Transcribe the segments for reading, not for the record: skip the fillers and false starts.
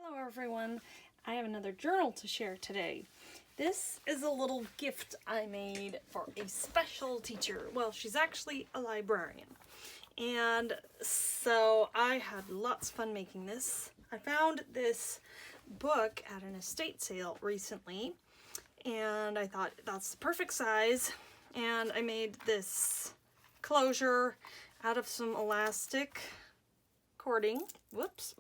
Hello everyone, I have another journal to share today. This is a little gift I made for a special teacher. Well, she's actually a librarian. And so I had lots of fun making this. I found this book at an estate sale recently and I thought that's the perfect size. And I made this closure out of some elastic cording. Whoops.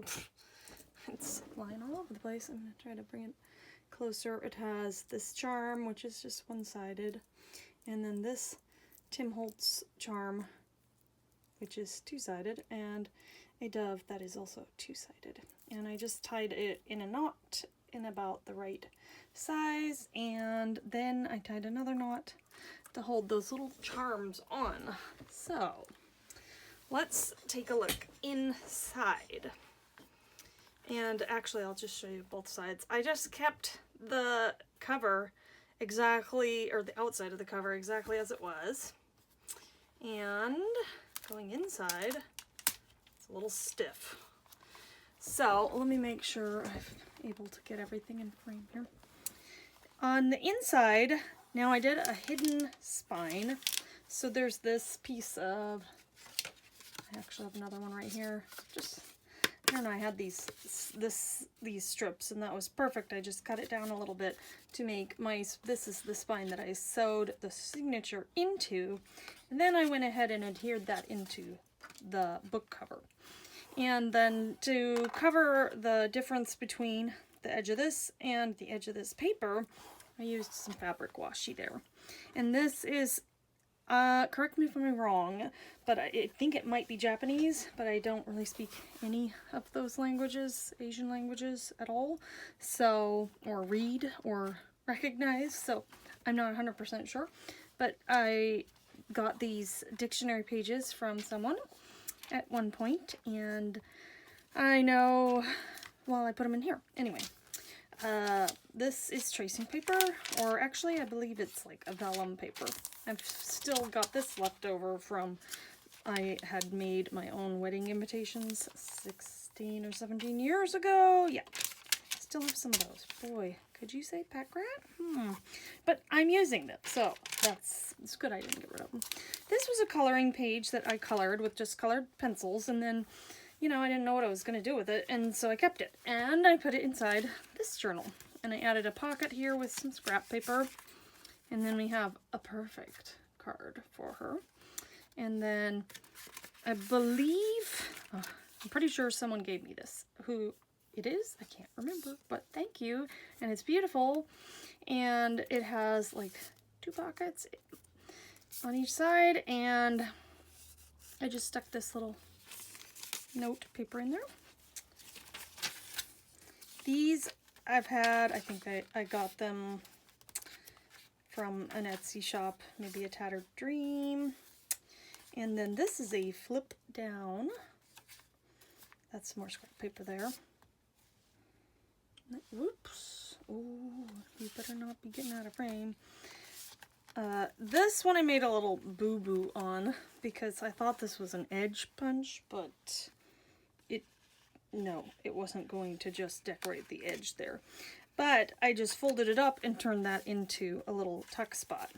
It's lying all over the place. I'm going to try to bring it closer. It has this charm, which is just one-sided, and then this Tim Holtz charm, which is two-sided, and a dove that is also two-sided. And I just tied it in a knot in about the right size, and then I tied another knot to hold those little charms on. So let's take a look inside. And actually, I'll just show you both sides. I just kept the cover exactly, or the outside of the cover exactly as it was. And going inside, it's a little stiff. So let me make sure I'm able to get everything in frame here. On the inside, now I did a hidden spine. So there's this piece of, I actually have another one right here. I don't know, I had these strips and that was perfect. I just cut it down a little bit to make this is the spine that I sewed the signature into. And then I went ahead and adhered that into the book cover. And then to cover the difference between the edge of this and the edge of this paper, I used some fabric washi there. And this is, correct me if I'm wrong, but I think it might be Japanese, but I don't really speak any of those languages, Asian languages at all, so, or read or recognize, so I'm not 100% sure. But I got these dictionary pages from someone at one point, and I know, well, I put them in here. Anyway, this is tracing paper, or actually I believe it's like a vellum paper. I've still got this left over from, I had made my own wedding invitations 16 or 17 years ago. Yeah, still have some of those. Boy, could you say pet rat? But I'm using them, so it's good I didn't get rid of them. This was a coloring page that I colored with just colored pencils, and then, you know, I didn't know what I was going to do with it, and so I kept it. And I put it inside this journal. And I added a pocket here with some scrap paper. And then we have a perfect card for her. And then I believe, I'm pretty sure someone gave me this. Who it is, I can't remember, but thank you. And it's beautiful. And it has like 2 pockets on each side. And I just stuck this little note paper in there. These I've had, I think I got them from an Etsy shop, maybe a Tattered Dream. And then this is a flip down. That's more scrap paper there. Whoops. Oh, you better not be getting out of frame. This one I made a little boo-boo on because I thought this was an edge punch, but no, it wasn't going to just decorate the edge there. But I just folded it up and turned that into a little tuck spot.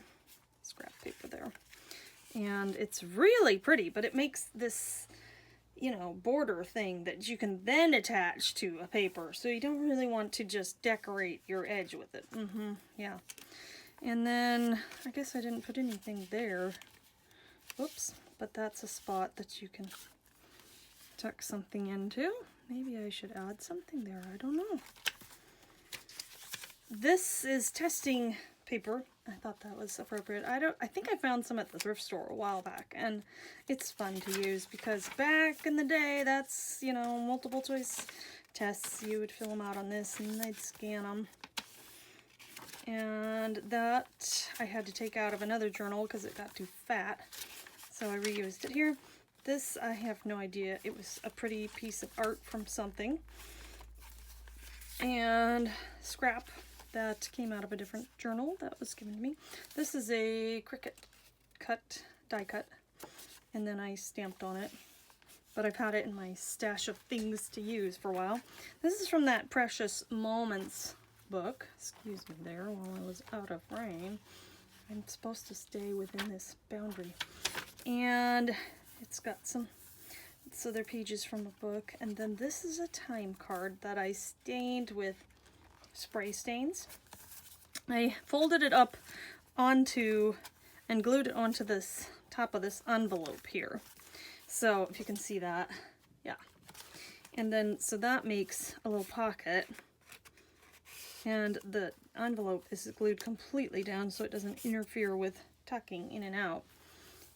Scrap paper there. And it's really pretty, but it makes this, you know, border thing that you can then attach to a paper. So you don't really want to just decorate your edge with it. Yeah. And then, I guess I didn't put anything there. Oops. But that's a spot that you can tuck something into. Maybe I should add something there. I don't know. This is testing paper. I thought that was appropriate. I think I found some at the thrift store a while back, and it's fun to use because back in the day, that's, you know, multiple choice tests. You would fill them out on this and I'd scan them. And that I had to take out of another journal because it got too fat. So I reused it here. This, I have no idea. It was a pretty piece of art from something. And scrap that came out of a different journal that was given to me. This is a Cricut die cut, and then I stamped on it. but I've had it in my stash of things to use for a while. This is from that Precious Moments book. Excuse me there while I was out of frame. I'm supposed to stay within this boundary. And it's got some other pages from a book. And then this is a time card that I stained with spray stains. I folded it up onto and glued it onto this top of this envelope here. So if you can see that, yeah. And then, so that makes a little pocket. And the envelope is glued completely down so it doesn't interfere with tucking in and out.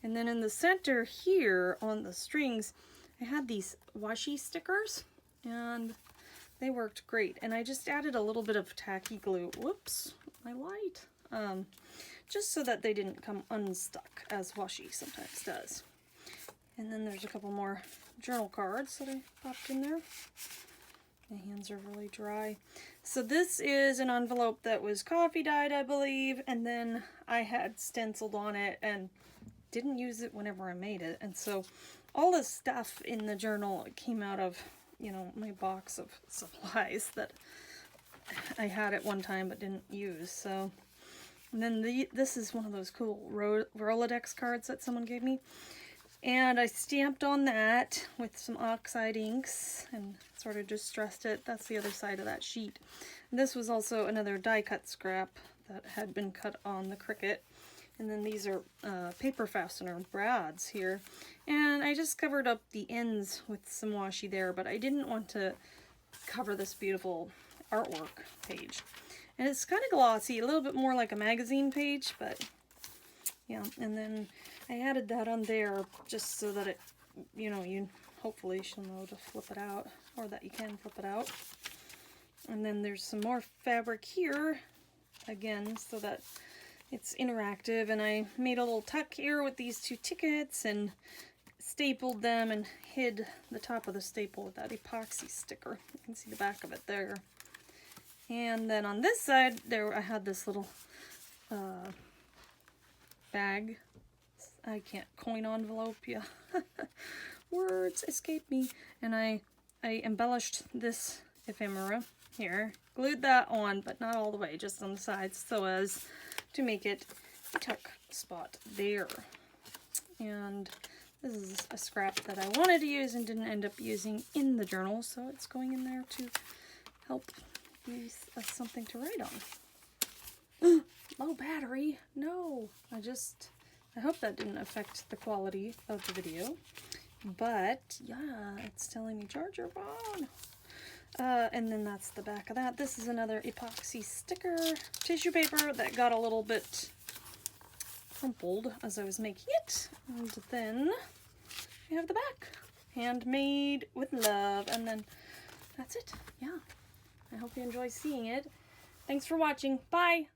And then in the center here on the strings, I had these washi stickers and they worked great. And I just added a little bit of tacky glue. Whoops, my light. Just so that they didn't come unstuck, as washi sometimes does. And then there's a couple more journal cards that I popped in there. My hands are really dry. So this is an envelope that was coffee dyed, I believe, and then I had stenciled on it and didn't use it whenever I made it. And so all the stuff in the journal came out of, you know, my box of supplies that I had at one time but didn't use. So, and then this is one of those cool Rolodex cards that someone gave me. And I stamped on that with some oxide inks and sort of distressed it. That's the other side of that sheet. And this was also another die cut scrap that had been cut on the Cricut. And then these are paper fastener brads here. And I just covered up the ends with some washi there, but I didn't want to cover this beautiful artwork page. And it's kind of glossy, a little bit more like a magazine page, but yeah. And then I added that on there just so that it, you know, you hopefully she'll know to flip it out, or that you can flip it out. And then there's some more fabric here, again, so that it's interactive. And I made a little tuck here with these two tickets and stapled them and hid the top of the staple with that epoxy sticker. You can see the back of it there. And then on this side, there I had this little bag. I can't, coin envelope, yeah. Words escape me. And I embellished this ephemera here. Glued that on, but not all the way, just on the sides, so as to make it a tuck spot there. And this is a scrap that I wanted to use and didn't end up using in the journal, so it's going in there to help use as something to write on. Low battery. No, I hope that didn't affect the quality of the video. But yeah, it's telling me charger on. And then that's the back of that. This is another epoxy sticker tissue paper that got a little bit crumpled as I was making it. And then we have the back. Handmade with love. And then that's it. Yeah. I hope you enjoy seeing it. Thanks for watching. Bye!